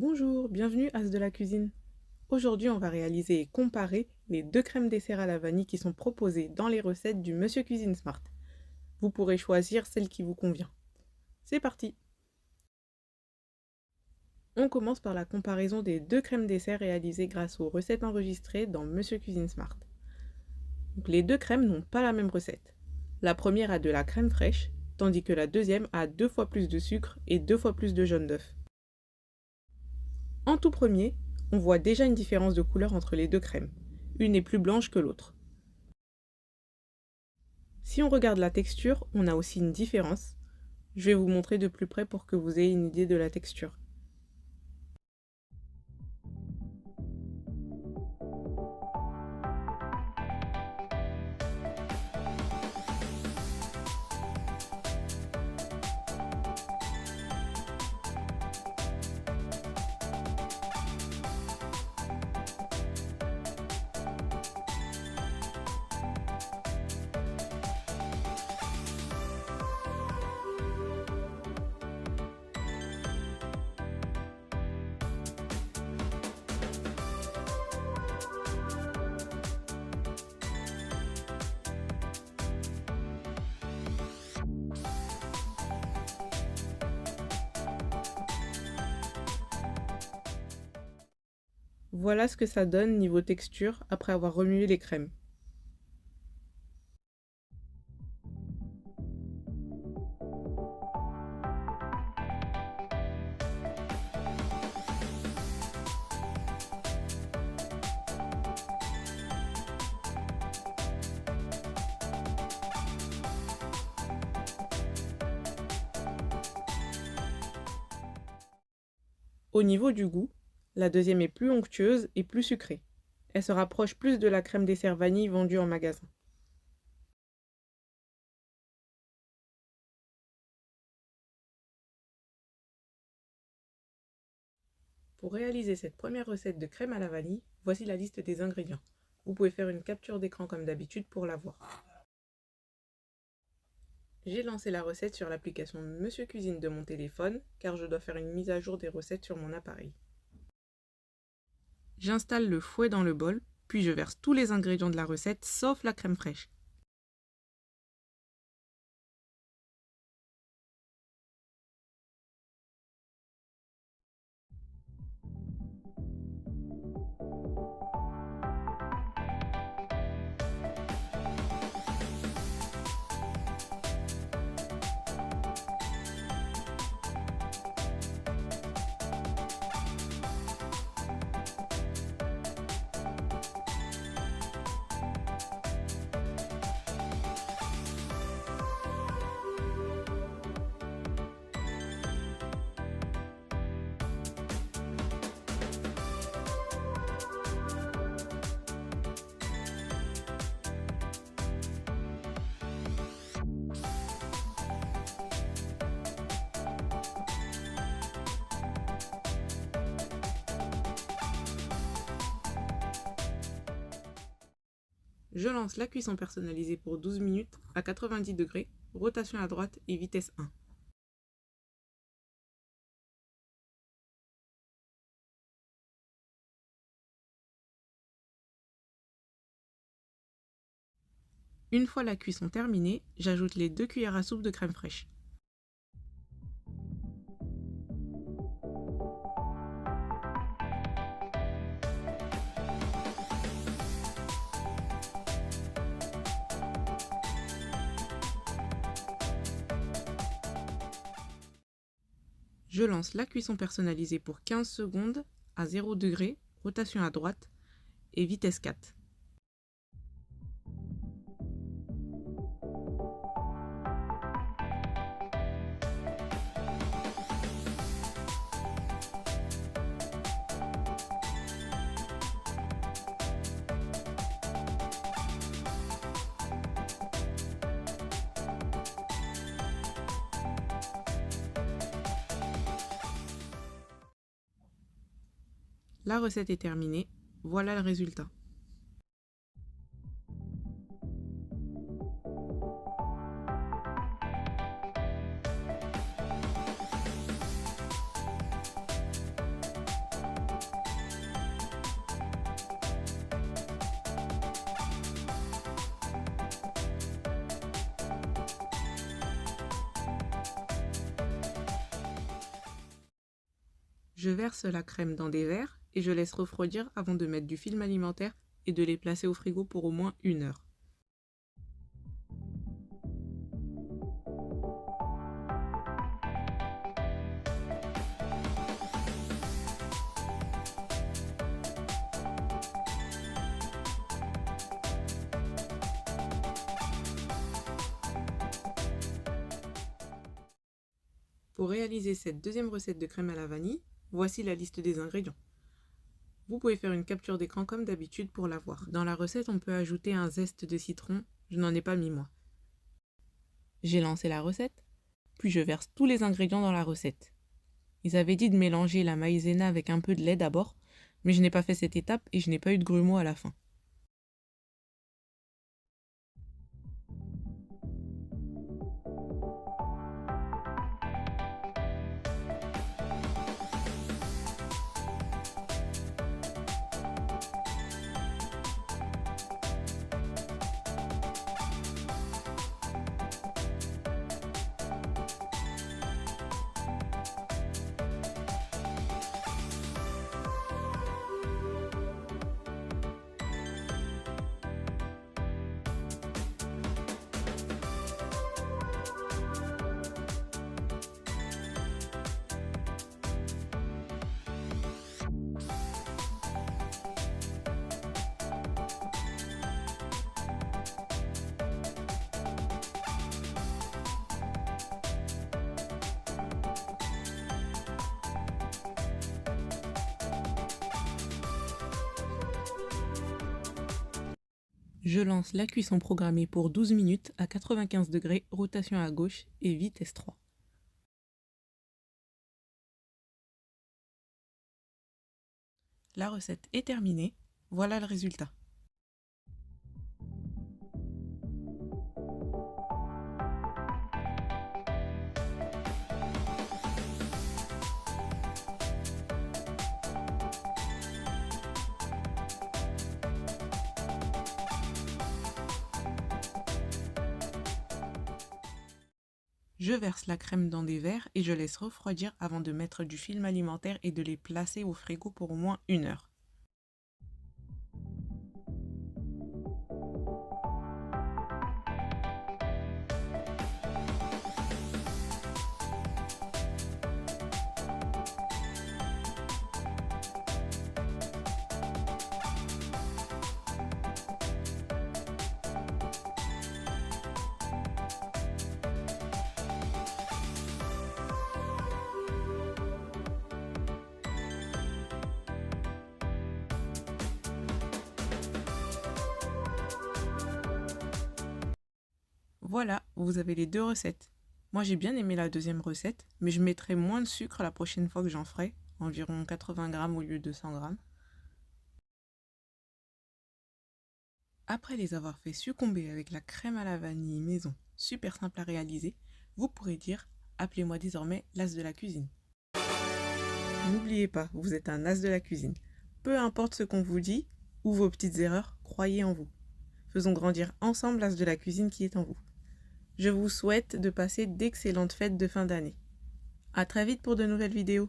Bonjour, bienvenue As de la cuisine. Aujourd'hui, on va réaliser et comparer les deux crèmes dessert à la vanille qui sont proposées dans les recettes du Monsieur Cuisine Smart. Vous pourrez choisir celle qui vous convient. C'est parti! On commence par la comparaison des deux crèmes dessert réalisées grâce aux recettes enregistrées dans Monsieur Cuisine Smart. Donc, les deux crèmes n'ont pas la même recette. La première a de la crème fraîche, tandis que la deuxième a 2 fois plus de sucre et 2 fois plus de jaune d'œuf. En tout premier, on voit déjà une différence de couleur entre les deux crèmes. Une est plus blanche que l'autre. Si on regarde la texture, on a aussi une différence. Je vais vous montrer de plus près pour que vous ayez une idée de la texture. Voilà ce que ça donne niveau texture après avoir remué les crèmes. Au niveau du goût, la deuxième est plus onctueuse et plus sucrée. Elle se rapproche plus de la crème dessert vanille vendue en magasin. Pour réaliser cette première recette de crème à la vanille, voici la liste des ingrédients. Vous pouvez faire une capture d'écran comme d'habitude pour la voir. J'ai lancé la recette sur l'application Monsieur Cuisine de mon téléphone car je dois faire une mise à jour des recettes sur mon appareil. J'installe le fouet dans le bol, puis je verse tous les ingrédients de la recette sauf la crème fraîche. Je lance la cuisson personnalisée pour 12 minutes à 90 degrés, rotation à droite et vitesse 1. Une fois la cuisson terminée, j'ajoute les 2 cuillères à soupe de crème fraîche. Je lance la cuisson personnalisée pour 15 secondes à 0 degré, rotation à droite et vitesse 4. La recette est terminée, voilà le résultat. Je verse la crème dans des verres et je laisse refroidir avant de mettre du film alimentaire et de les placer au frigo pour au moins 1 heure. Pour réaliser cette deuxième recette de crème à la vanille, voici la liste des ingrédients. Vous pouvez faire une capture d'écran comme d'habitude pour la voir. Dans la recette, on peut ajouter un zeste de citron, je n'en ai pas mis moi. J'ai lancé la recette, puis je verse tous les ingrédients dans la recette. Ils avaient dit de mélanger la maïzena avec un peu de lait d'abord, mais je n'ai pas fait cette étape et je n'ai pas eu de grumeaux à la fin. Je lance la cuisson programmée pour 12 minutes à 95 degrés, rotation à gauche et vitesse 3. La recette est terminée, voilà le résultat. Je verse la crème dans des verres et je laisse refroidir avant de mettre du film alimentaire et de les placer au frigo pour au moins 1 heure. Voilà, vous avez les deux recettes. Moi j'ai bien aimé la deuxième recette, mais je mettrai moins de sucre la prochaine fois que j'en ferai, environ 80 grammes au lieu de 100 grammes. Après les avoir fait succomber avec la crème à la vanille maison, super simple à réaliser, vous pourrez dire « Appelez-moi désormais l'as de la cuisine ». N'oubliez pas, vous êtes un as de la cuisine. Peu importe ce qu'on vous dit ou vos petites erreurs, croyez en vous. Faisons grandir ensemble l'as de la cuisine qui est en vous. Je vous souhaite de passer d'excellentes fêtes de fin d'année. À très vite pour de nouvelles vidéos.